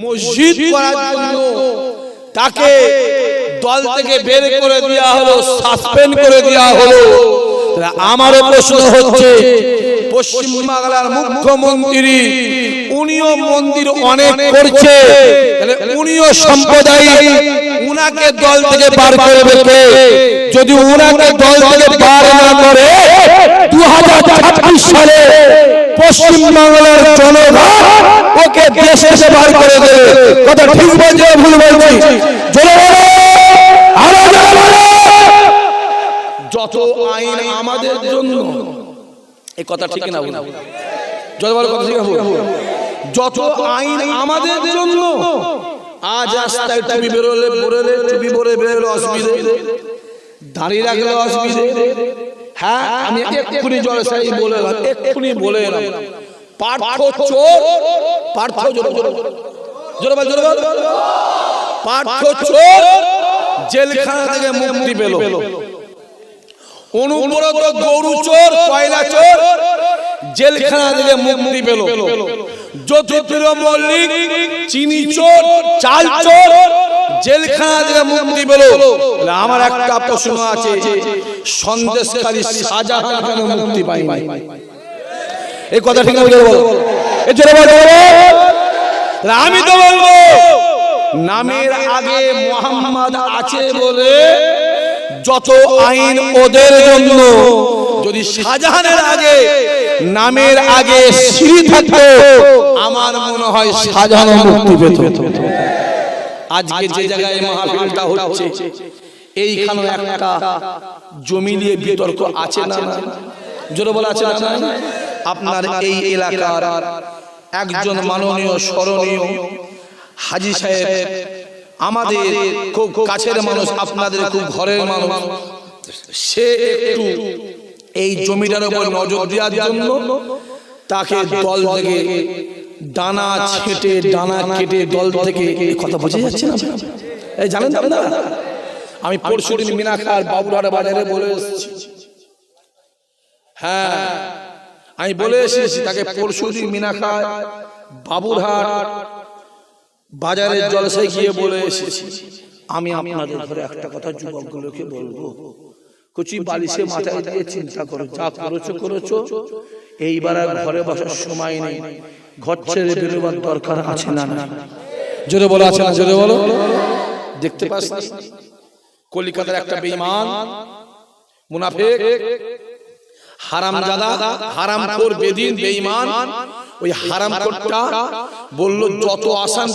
মসজিদ করার জন্য তাকে দল থেকে বের করে দেওয়া হলো, সাসপেন্ড করে দেওয়া হলো। আমারও প্রশ্ন হচ্ছে, পশ্চিম বাংলার মুখ্যমন্ত্রী উনিও মন্দির অনেক করছে, তাহলে উনিও সম্প্রদায়িক, উনাকে দল থেকে বার করবে কে? যদি উনাকে দল থেকে বার না করে 2026 সালে পশ্চিম বাংলার জনগণ ওকে দেশ থেকে বার করে দেবে। কথা ঠিক বলছে, ভুল বলছি? যত আইন আমাদের জন্য, এই কথা ঠিক না? যত বড় কথা ঠিক না? যত আইন আমাদের জন্য, আজ রাস্তায় টুপি বেরোলে টুপি পরে বেরোলে অসুবিধে, দাঁড়িয়ে রাখলে অসুবিধে। হ্যাঁ, আমি এক্ষুনি জলসাই বলে এলাম, এক্ষুনি বলে এলাম, পার্থ চোর, পার্থ জোরে বল, পার্থ চোর জেলখানা থেকে মুক্তি পেল। অনুব্রত গরু চোর, কয়লা চোর জেলখানা থেকে মুক্তি পেল। জ্যোতিপ্রিয় মল্লিক চিনি চোর, চাল চোর জেলখানা থেকে মুক্তি পেল। আমার একটা প্রশ্ন আছে, সন্দেশকারী শাহজাহান কেন মুক্তি পায়নি? এই কথা ঠিক না? আমি তো বলবো, নামের আগে মোহাম্মদ আছে বলে যত আইন ওদের জন্য। যদি শাহজাহানের আগে নামের আগে শ্রী থাকতো, আমার মনে হয় শাহজাহান মুক্তি পেত। আজকে যে জায়গায় মাহফিলটা হচ্ছে, এইখানে একটা জমি নিয়ে বিতর্ক আছে না? জোরে বলা আছে না? আপনার এই এলাকার একজন মাননীয় স্মরণীয় হাজী সাহেব, আমাদের খুব কাছের মানুষ, আপনাদের খুব ঘরের মানুষ, সে একটু এই জমিটার উপর নজর দেওয়ার জন্য তাকে দল থেকে ডানা ছেটে ডানা কেটে দল থেকে, কথা বোঝা যাচ্ছে না? এই জানেন না, আমি পরশুদিন মিনাখার বাবুরহাট বাজারে বলে এসেছি। হ্যাঁ, আমি বলে এসেছি তাকে পরশুদিন মিনাখার বাবুরহাট বাজারের জলসায় গিয়ে বলে এসেছি, আমি আপনাদের ঘরে একটা কথা যুবকগুলোকে বলবো, কুচি বালিশে মাথায় দিয়ে চিন্তা করো, যা করেছো করেছো, এইবার আর ঘরে বসার সময় নেই, ঘর ছেড়ে বেরোবার দরকার আছে না? জোরে বলো আছে না? জোরে বলো। দেখতে পাস কলিকাতার একটা বেঈমান মুনাফিক হারামজাদা, হারামখোর বেদিন বেঈমান, ওই হারামখোরটা বলল যত আসান